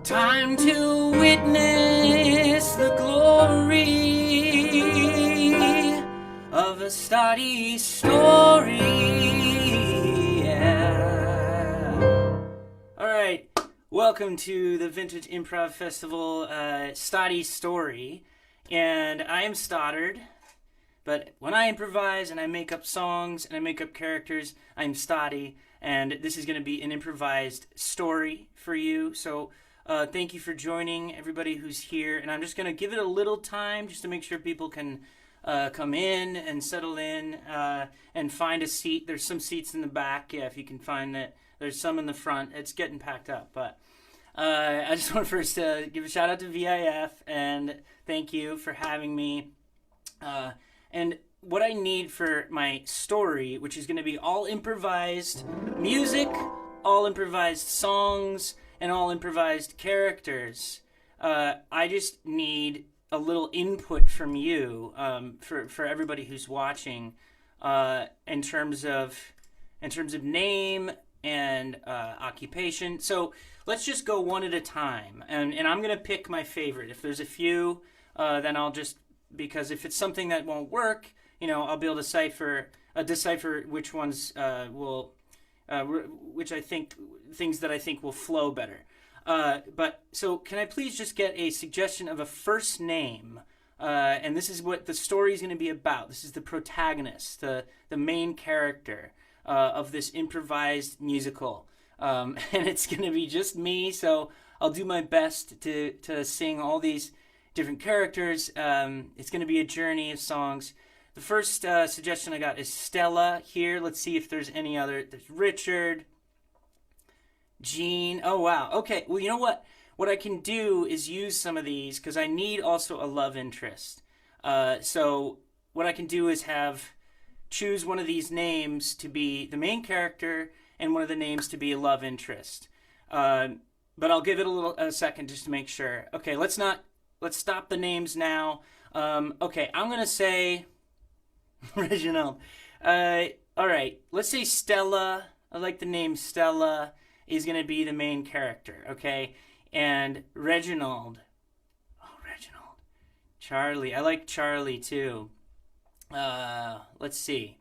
Time to witness the glory of a Stoddy story. Yeah. All right, welcome to the Vintage Improv Festival Stoddy story. And I am Stoddard, but when I improvise and I make up songs and I make up characters, I'm Stoddy. And this is going to be an improvised story for you. So thank you for joining, everybody who's here. And I'm just going to give it a little time just to make sure people can come in and settle in and find a seat. There's some seats in the back, yeah, if you can find it. There's some in the front. It's getting packed up. But I just want to first give a shout out to VIF and thank you for having me. And what I need for my story, which is going to be all improvised music, all improvised songs, and all improvised characters, I just need a little input from you, for everybody who's watching, in terms of name and occupation. So let's just go one at a time, and I'm going to pick my favorite. If there's a few, then I'll just, because if it's something that won't work, I'll be able to decipher which ones which I think, things that I think will flow better. But so can I please just get a suggestion of a first name? And this is what the story is going to be about. This is the protagonist, the main character of this improvised musical. And it's going to be just me, so I'll do my best to sing all these different characters. It's going to be a journey of songs. The first suggestion I got is Stella here. Let's see if there's any other. There's Richard, Jean. Oh, wow. Okay, well, you know what? What I can do is use some of these because I need also a love interest. So what I can do is choose one of these names to be the main character and one of the names to be a love interest. But I'll give it a second just to make sure. Okay, let's stop the names now. Okay, I'm going to say Reginald. All right, let's say Stella. I like the name Stella is going to be the main character, okay? And Reginald. Oh, Reginald. Charlie. I like Charlie, too. Let's see.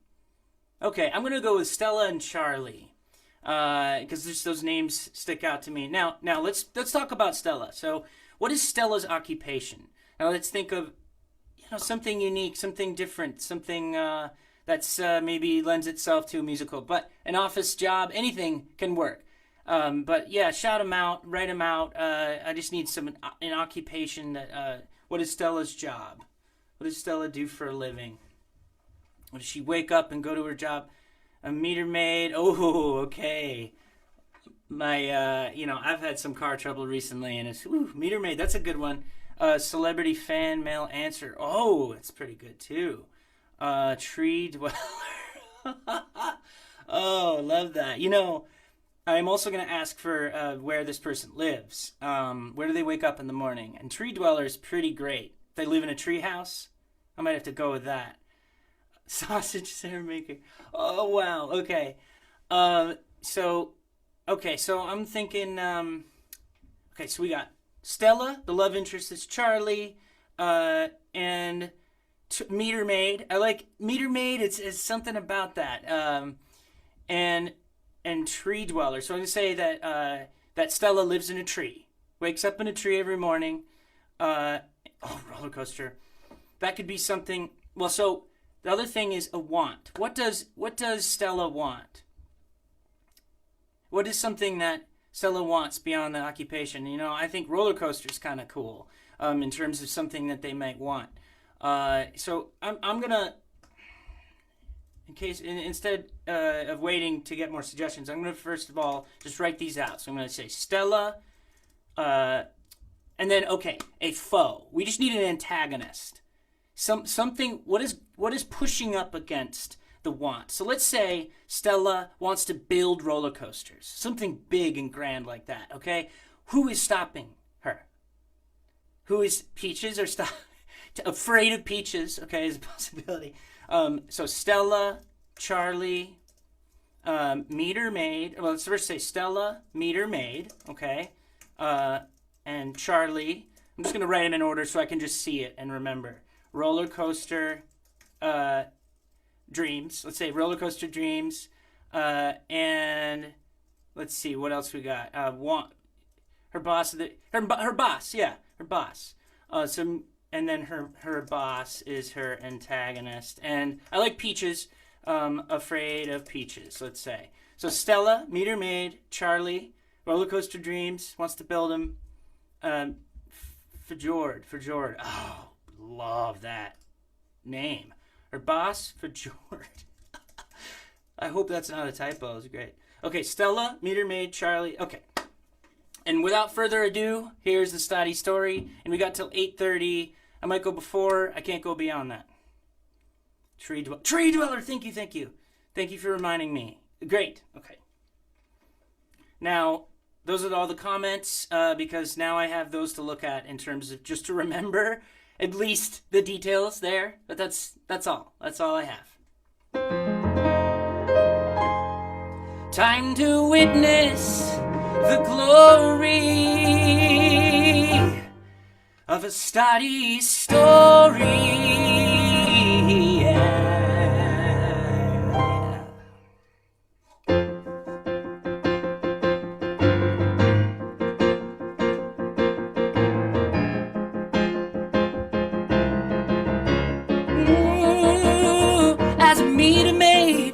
Okay, I'm going to go with Stella and Charlie because those names stick out to me. Now let's talk about Stella. So what is Stella's occupation? Now let's think of something unique, something different, something that's maybe lends itself to a musical. But an office job, anything can work. But yeah, shout them out, write them out. I just need an occupation that. What is Stella's job? What does Stella do for a living? Does she wake up and go to her job? A meter maid. Oh, okay. I've had some car trouble recently, and it's meter maid. That's a good one. Celebrity fan mail answer. Oh, it's pretty good too. Tree dweller. Oh, love that. I'm also going to ask for where this person lives. Where do they wake up in the morning? And tree dweller is pretty great. They live in a tree house. I might have to go with that. Sausage Sarah maker. Oh, wow. Okay. So I'm thinking. Okay, so we got Stella, the love interest is Charlie, and meter maid. I like meter maid. It's something about that. And tree dweller. So I'm gonna say that Stella lives in a tree, wakes up in a tree every morning. Roller coaster. That could be something. Well, so the other thing is a want. What does Stella want? What is something that Stella wants beyond the occupation? I think roller coaster is kind of cool in terms of something that they might want. So I'm gonna, instead of waiting to get more suggestions, I'm gonna first of all just write these out. So I'm gonna say Stella, and then a foe. We just need an antagonist. Something. What is pushing up against the want? So let's say Stella wants to build roller coasters, something big and grand like that. Okay, who is stopping her? Who is Peaches or afraid of Peaches? Okay, is a possibility. So Stella, Charlie, meter maid. Well, let's first say Stella, meter maid. Okay, and Charlie. I'm just going to write them in order so I can just see it and remember. Roller Coaster Dreams. Let's say Roller Coaster Dreams. And let's see, what else we got? Her boss. Her boss, yeah. Her boss. And then her boss is her antagonist. And I like Peaches. Afraid of Peaches, let's say. So Stella, Meter Maid, Charlie, Roller Coaster Dreams, wants to build him. Fjord. Oh, love that name. Her boss, Fjord. I hope that's not a typo. It's great. Okay, Stella, Meter Maid, Charlie. Okay. And without further ado, here's the Stoddy story. And we got till 8:30. I might go before. I can't go beyond that. Tree Dweller. Thank you. Thank you for reminding me. Great. Okay. Now, those are all the comments because now I have those to look at in terms of just to remember at least the details there. But that's all. That's all I have. Time to witness the glory of a Stoddy story. As a meter maid,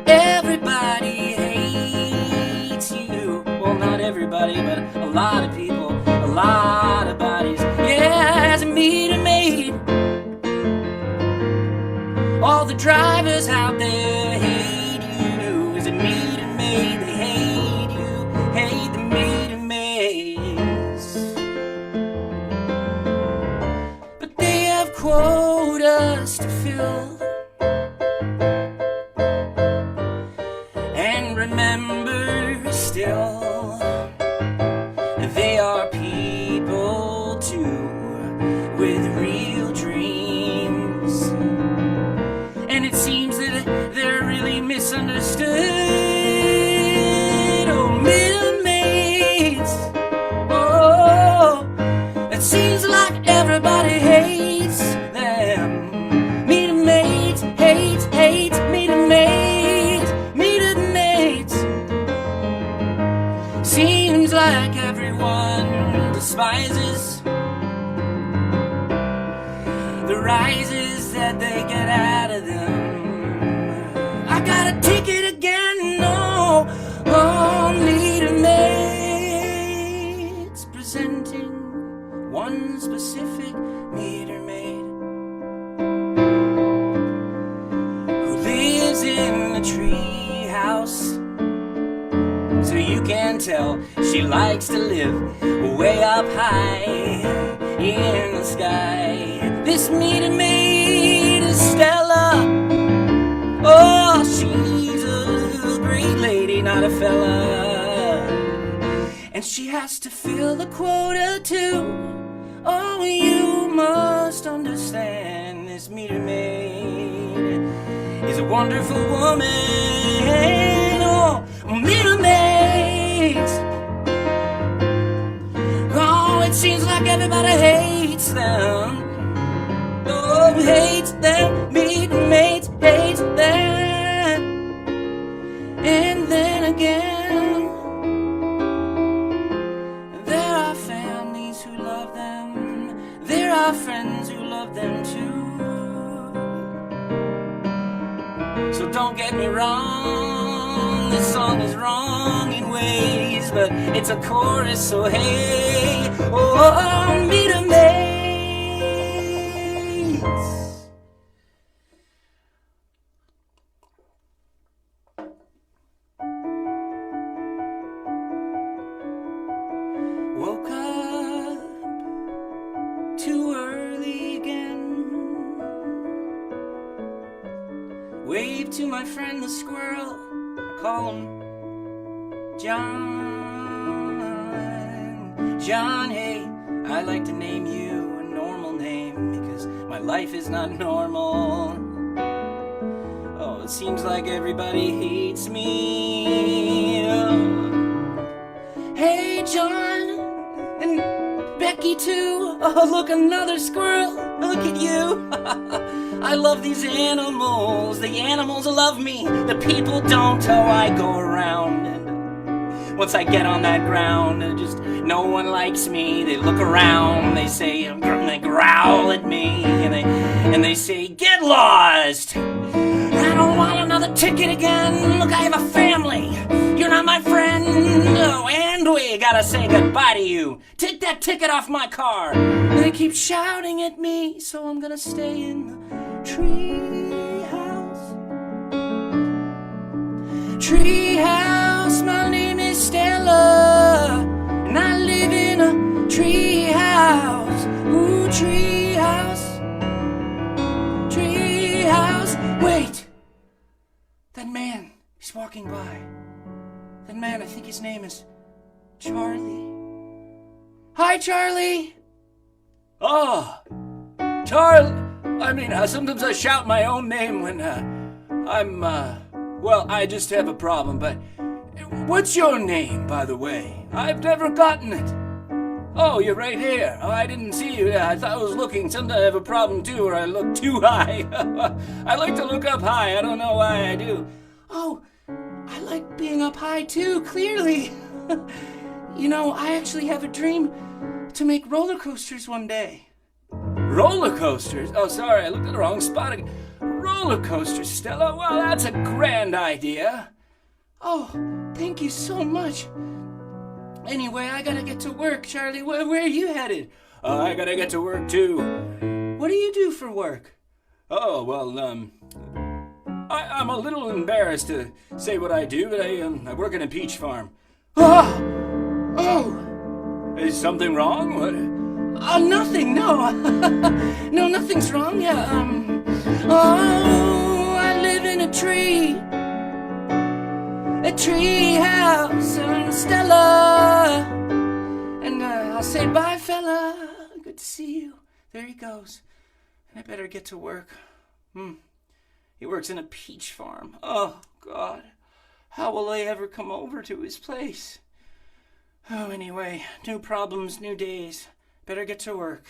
everybody hates you. Well, not everybody, but a lot of people, a lot of bodies. Yeah, as a meter maid, all the drivers out there hate you. As a meter maid, they hate you, hate the meter maids. But they have quotas to fill. And remember still, they are people too, with real dreams. And it seems that they're really misunderstood. Oh, middle maids. Oh, it seems like everybody hates them. Meter maids, hates, meter maids, meter maids. Seems like everyone despises the rises that they get out of them. I got a ticket again, no. Oh, meter maids presenting one specific meter maid who lives in a tree house. So you can tell she likes to live way up high in the sky. This meter maid is Stella. Oh, she's a great lady, not a fella. And she has to fill the quota too. Oh, you must understand this meter maid is a wonderful woman. Oh, meter maids. Oh, it seems like everybody hates them. Oh, hates them. Meter maids hates them. And then again, there are families who love them. There are friends who love them too. So don't get me wrong, this song is wrong in ways, but it's a chorus, so hey, oh, meter maids. Woke up too early again. Wave to my friend the squirrel. I call him John. John, hey, I like to name you a normal name because my life is not normal. Oh, it seems like everybody hates me. John, and Becky too. Oh, look, another squirrel. Look at you. I love these animals. The animals love me. The people don't. Oh, I go around, and once I get on that ground, just no one likes me. They look around. They say, they growl at me, and they say, get lost. I don't want another ticket again. Look, I have a family. You're not my friend. Oh, and we gotta say goodbye to you. Take that ticket off my car. And they keep shouting at me, so I'm gonna stay in the treehouse. Treehouse, my name is Stella, and I live in a treehouse. Ooh, treehouse. Treehouse. Wait. That man, he's walking by. That man, I think his name is Charlie. Hi, Charlie. Oh, Charlie. I mean, sometimes I shout my own name when well, I just have a problem, but what's your name, by the way? I've never gotten it. Oh, you're right here. Oh, I didn't see you. I thought I was looking. Sometimes I have a problem, too, where I look too high. I like to look up high. I don't know why I do. Oh, I like being up high, too, clearly. You know, I actually have a dream to make roller coasters one day. Roller coasters? Oh, sorry, I looked at the wrong spot. Roller coasters, Stella? Well, that's a grand idea. Oh, thank you so much. Anyway, I gotta get to work, Charlie. Where are you headed? I gotta get to work, too. What do you do for work? Oh, well, I'm a little embarrassed to say what I do, but I work in a peach farm. Oh! Is something wrong? What? Nothing, no. No, nothing's wrong, yeah, oh, I live in a tree house, Stella. And I'll say bye, fella. Good to see you. There he goes. And I better get to work. He works in a peach farm. Oh, God. How will I ever come over to his place? Oh, anyway, new problems, new days. Better get to work.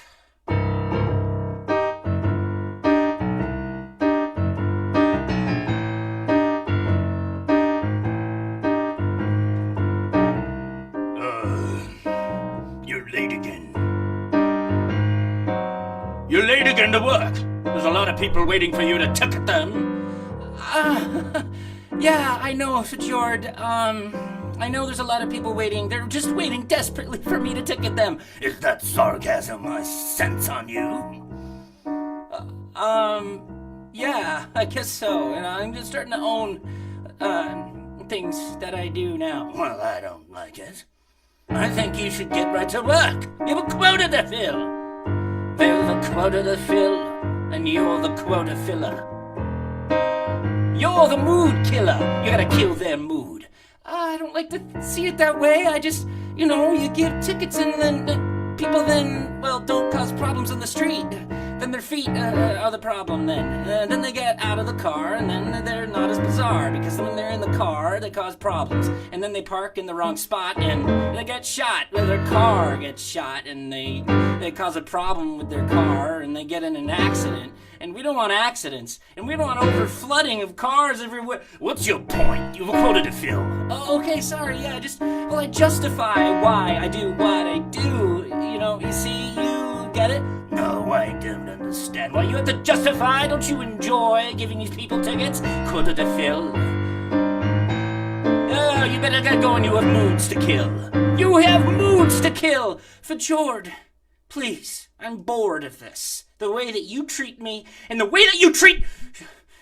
You're late again. You're late again to work. There's a lot of people waiting for you to ticket them. Yeah, I know, Fjord. I know there's a lot of people waiting. They're just waiting desperately for me to ticket them. Is that sarcasm I sense on you? Yeah, I guess so. And I'm just starting to own, things that I do now. Well, I don't like it. I think you should get right to work. You have a quota to fill. Fill the quota to fill, and you're the quota filler. You're the mood killer. You gotta kill their mood. I don't like to see it that way. I just, you give tickets and then people don't cause problems on the street. Then their feet are the problem then. Then they get out of the car and then they're not as bizarre because when they're in the car, they cause problems. And then they park in the wrong spot and they get shot. Well, their car gets shot and they cause a problem with their car and they get in an accident. And we don't want accidents. And we don't want over-flooding of cars everywhere. What's your point? You have a quota to fill. Oh, okay, sorry, yeah, I justify why I do what I do. You see, you get it? No, I don't understand why you have to justify. Don't you enjoy giving these people tickets? Quota to fill. Oh, you better get going. You have moods to kill. You have moods to kill. For Jord, please, I'm bored of this. The way that you treat me and the way that you treat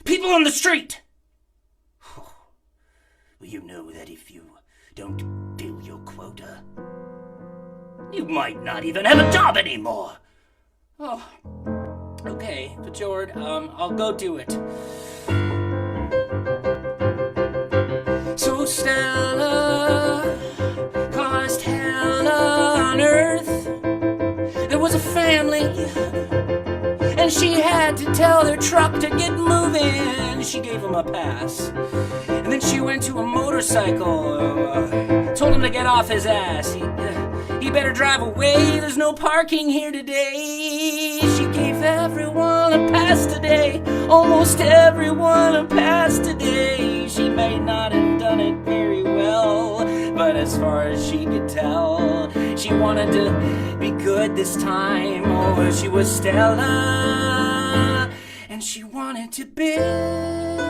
people on the street. Well, you know that if you don't fill your quota, you might not even have a job anymore. Oh, okay, but Jord, I'll go do it. So Stella caused hell on earth. There was a family, and she had to tell their truck to get moving. She gave them a pass. And then she went to a motorcycle told him to get off his ass. He better drive away. There's no parking here today. She gave everyone a pass today. Almost everyone a pass today. She may not have done it very well, but as far as she could tell, she wanted to be good this time. Oh, she was Stella, and she wanted to build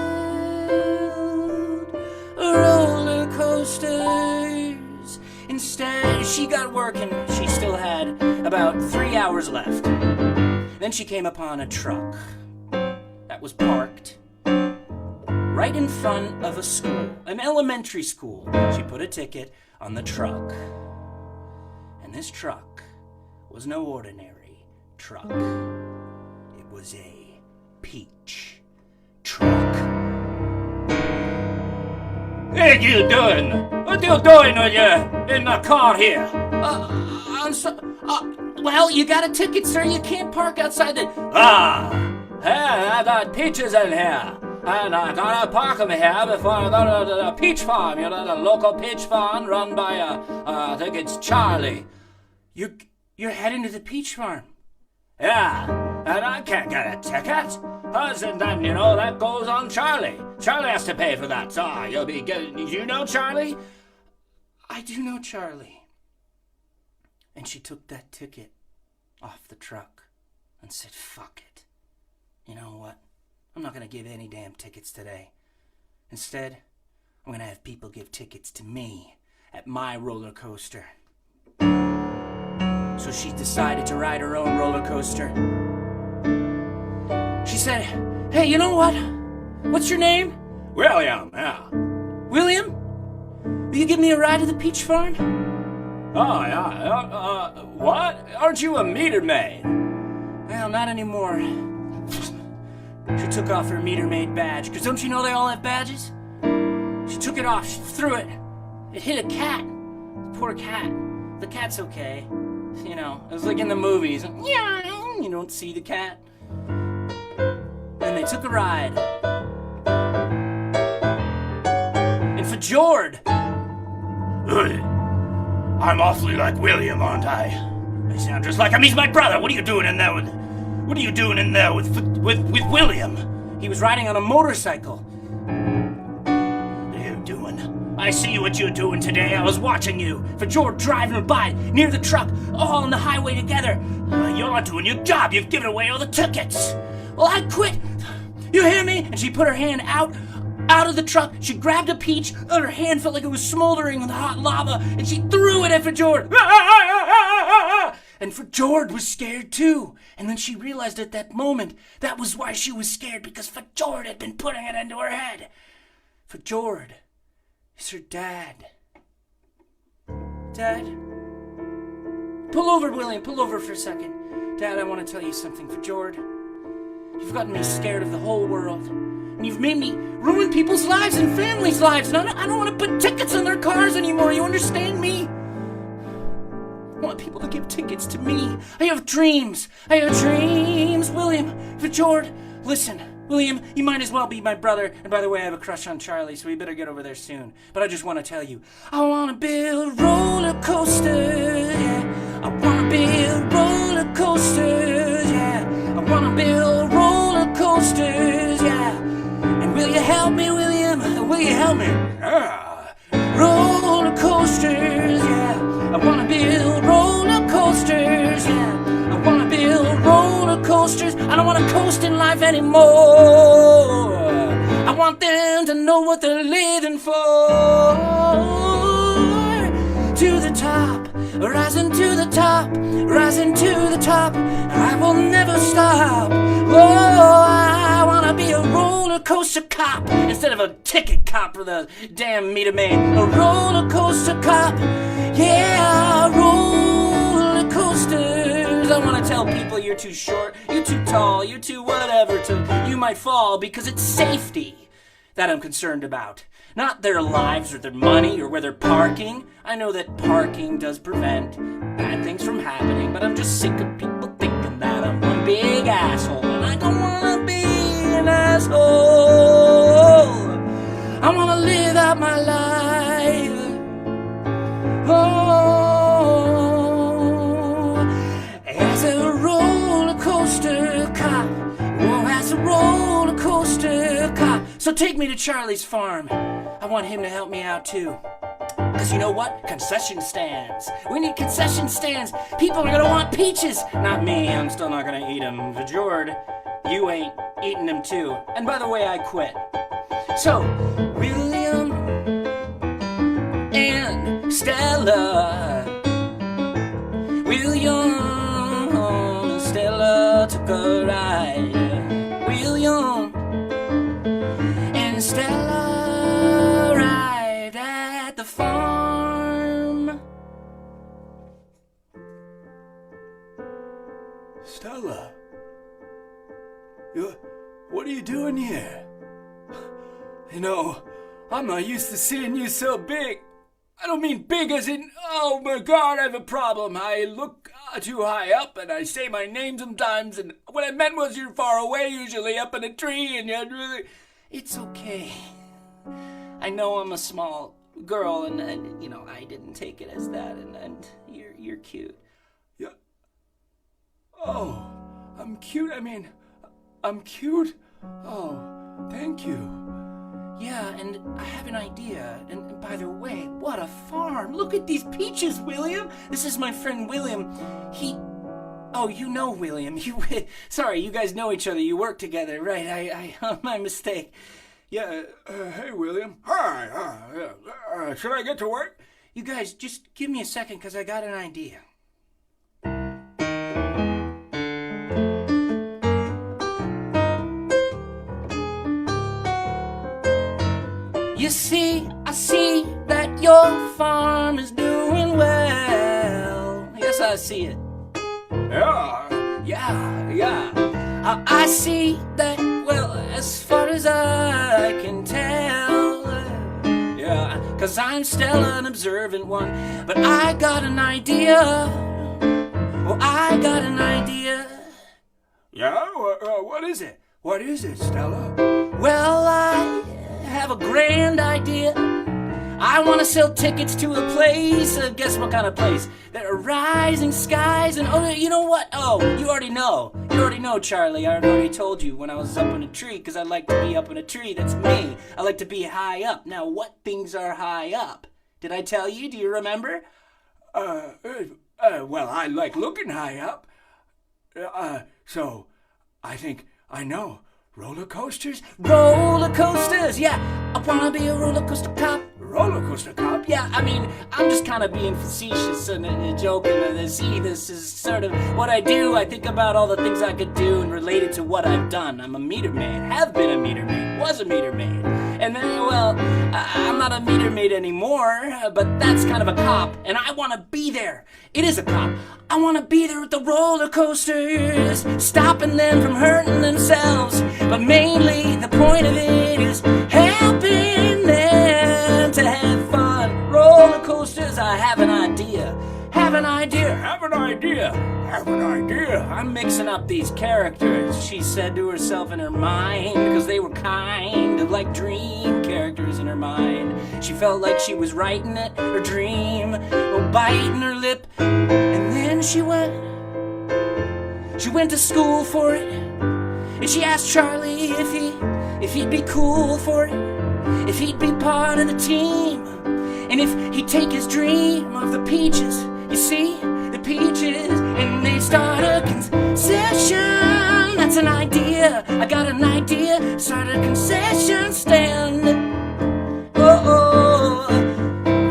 roller coasters. Instead, she got working. She still had about 3 hours left. Then she came upon a truck that was parked right in front of a school, an elementary school. She put a ticket on the truck. And this truck was no ordinary truck. It was a peach truck. Hey, you doing? What you doing when you're in the car here? Well, you got a ticket, sir. You can't park outside the... Hey, I got peaches in here. And I gotta park them here before I go to the peach farm. You know, the local peach farm run by, I think it's Charlie. You're heading to the peach farm? Yeah, and I can't get a ticket. And then, you know, that goes on Charlie. Charlie has to pay for that. So you'll be getting... You know Charlie? I do know Charlie. And she took that ticket off the truck and said, fuck it. You know what? I'm not going to give any damn tickets today. Instead, I'm going to have people give tickets to me at my roller coaster. So she decided to ride her own roller coaster. She said, hey, you know what? What's your name? William, yeah. William? Will you give me a ride to the peach farm? Oh, yeah. What? Aren't you a meter maid? Well, not anymore. She took off her meter maid badge, because don't you know they all have badges? She took it off, she threw it. It hit a cat. Poor cat. The cat's okay. You know, it was like in the movies. You don't see the cat. And they took a ride. And for Jord. I'm awfully like William, aren't I? I sound just like him. He's my brother. What are you doing in there with William? He was riding on a motorcycle. What are you doing? I see what you're doing today. I was watching you. For Jord driving by near the truck, all on the highway together. You're not doing your job. You've given away all the tickets. Well, I quit. You hear me? And she put her hand out of the truck. She grabbed a peach, and her hand felt like it was smoldering with hot lava, and she threw it at Fjord. And Fjord was scared too. And then she realized at that moment that was why she was scared, because Fjord had been putting it into her head. Fjord is her dad. Dad? Pull over, William. Pull over for a second. Dad, I want to tell you something. Fjord, you've gotten me scared of the whole world. And you've made me ruin people's lives and families' lives. And I don't want to put tickets on their cars anymore. You understand me? I want people to give tickets to me. I have dreams. William, Fjord, listen. William, you might as well be my brother. And by the way, I have a crush on Charlie, so we better get over there soon. But I just want to tell you, I want to build roller coasters, yeah. I want to build roller coasters, yeah. I want to build roller coasters, yeah. And will you help me, William? Will you help me? Roller coasters, yeah. I want to build roller coasters, yeah. I want to build roller coasters. I don't want to coast in life anymore. I want them to know what they're living for. To the top, rising to the top, rising to the top. I will never stop. Oh, I want to be a roller coaster cop instead of a ticket cop for the damn meter maid. A roller coaster cop, yeah, roller coasters. I want to tell people you're too short, you're too tall, you're too whatever, you might fall, because it's safety that I'm concerned about. Not their lives or their money or where they're parking. I know that parking does prevent bad things from happening, but I'm just sick of people thinking that I'm one big asshole, and I don't want to be an asshole. I want to live out my life So take me to Charlie's farm. I want him to help me out too. Because you know what? Concession stands. We need concession stands. People are going to want peaches. Not me. I'm still not going to eat them. Vajord, you ain't eating them too. And by the way, I quit. So, William and Stella. William and Stella took a ride. William and Stella arrived at the farm. Stella, what are you doing here? You know, I'm not used to seeing you so big. I don't mean big as in, oh my God, I have a problem. I look too high up and I say my name sometimes, and what I meant was you're far away, usually up in a tree, and you're really... It's okay. I know I'm a small girl, and you know, I didn't take it as that, and you're cute. Yeah. Oh, I'm cute. I mean, I'm cute. Oh, thank you. Yeah, and I have an idea. And by the way, what a farm. Look at these peaches, William. This is my friend William. Oh, you know William. Sorry, you guys know each other. You work together, right? I my mistake. Yeah, hey, William. Hi, should I get to work? You guys, just give me a second, because I got an idea. You see, I see that your farm is doing well. Yes, I see it. Yeah. I see that, well, as far as I can tell. Yeah, 'cause I'm still an observant one. But I got an idea. Oh, I got an idea. Yeah? What is it? What is it, Stella? Well, I have a grand idea. I want to sell tickets to a place. Guess what kind of place? There are rising skies and, oh, you know what? Oh, you already know. You already know, Charlie. I already told you when I was up in a tree, because I like to be up in a tree. That's me. I like to be high up. Now, what things are high up? Did I tell you? Do you remember? Well, I like looking high up. So, I think I know. Roller coasters? Roller coasters, yeah. I wanna be a roller coaster cop. Roller coaster cop? Yeah, I mean, I'm just kind of being facetious and joking. See, this is sort of what I do. I think about all the things I could do and relate it to what I've done. I'm a meter maid, have been a meter maid, was a meter maid. And then, well, I'm not a meter maid anymore, but that's kind of a cop, and I want to be there. It is a cop. I want to be there with the roller coasters, stopping them from hurting themselves. But mainly, the point of it is helping them to have fun. Roller coasters, I have an idea. Have an idea. Have an idea. Have an idea. I'm mixing up these characters, she said to herself in her mind, because they were kind of like dream characters in her mind. She felt like she was writing it, her dream, biting her lip. And then she went to school for it. And she asked Charlie if he'd be cool for it, if he'd be part of the team, and if he'd take his dream of the peaches. You see, the peaches, and they start a concession. That's an idea. I got an idea. Start a concession stand. Oh,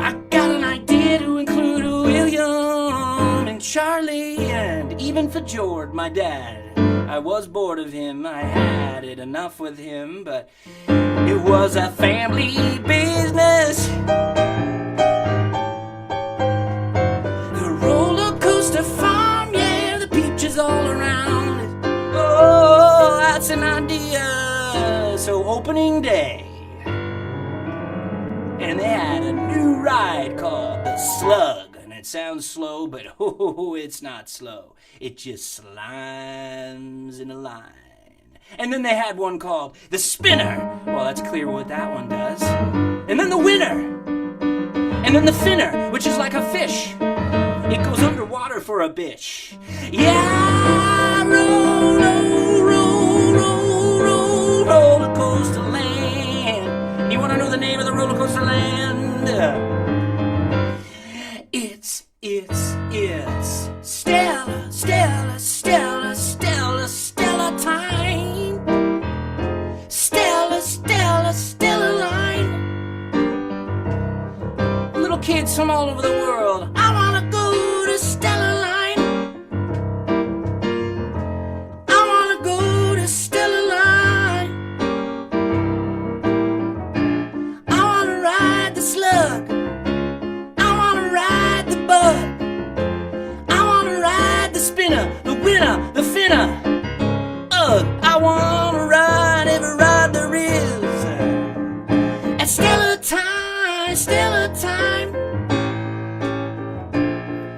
I got an idea to include William and Charlie, and even for George, my dad. I was bored of him. I had it enough with him, but it was a family business. The farm, yeah, the peaches all around it. Oh, that's an idea. So opening day, and they had a new ride called the Slug. And it sounds slow, but oh, it's not slow. It just slimes in a line. And then they had one called the Spinner. Well, that's clear what that one does. And then the Winner. And then the Finner, which is like a fish. It goes underwater for a bitch. Yeah, roller coaster land. name of the roller coaster land. It's Stella, Stella, Stella, Stella, Stella time. Stella, Stella, Stella line. Little kids from all over the world, I wanna go to Stella line. I wanna go to Stella line. I wanna ride the slug. I wanna ride the bug. I wanna ride the spinner, the winner, the finner. Ugh, I wanna ride every ride there is. At Stella time, Stella time.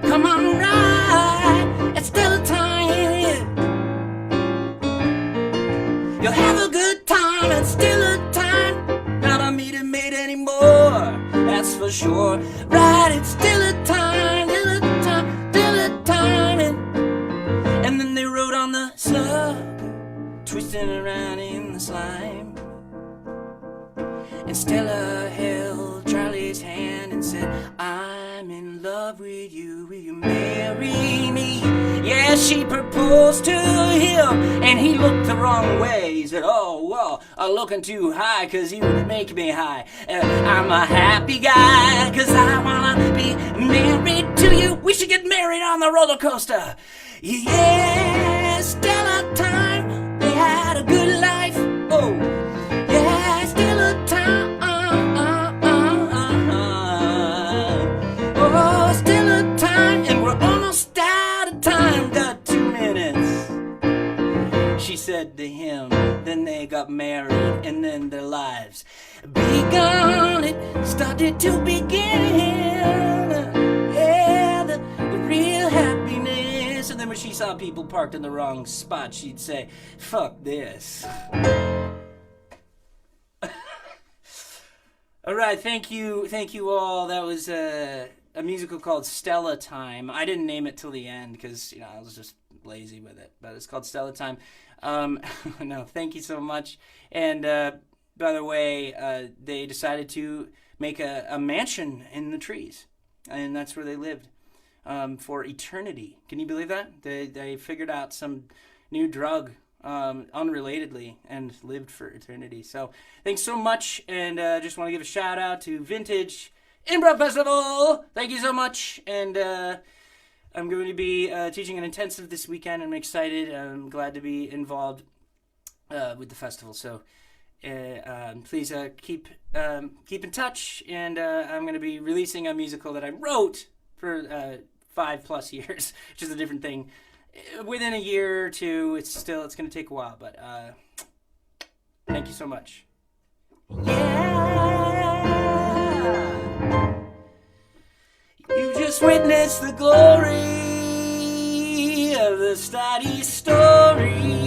Come on, ride at Stella time. You'll have a good time at Stella time. Not a meter made anymore, that's for sure. Ride at Stella time, Stella time, Stella time. And then they rode on the slug, twisting around in the slime. And Stella held Charlie's hand and said, I'm in love with you, will you marry me? Yeah, she proposed to him, and he looked the wrong way. He said, oh, well, I'm looking too high, cause you make me high. I'm a happy guy, cause I wanna be married to you. We should get married on the roller coaster. Yeah, Stella time, they had a good life. Oh, yeah, Stella time. Oh, Stella time, and we're almost out of time. Got 2 minutes, she said to him. Then they got married, and then their lives begun. It started to begin. Yeah, the real happiness. And then when she saw people parked in the wrong spot, she'd say, fuck this. All right, thank you all. That was a musical called Stella Time. I didn't name it till the end because I was just lazy with it, but it's called Stella Time. No, thank you so much. And by the way, they decided to make a mansion in the trees, and that's where they lived for eternity. Can you believe that? They figured out some new drug unrelatedly and lived for eternity. So thanks so much, and just want to give a shout out to Vintage Improv Festival. Thank you so much. And I'm going to be teaching an intensive this weekend. I'm excited. I'm glad to be involved with the festival. So please keep in touch. And I'm going to be releasing a musical that I wrote for 5+ years, which is a different thing. Within a year or two, it's going to take a while, but thank you so much. Yeah, you just witnessed the glory of the Stoddy story.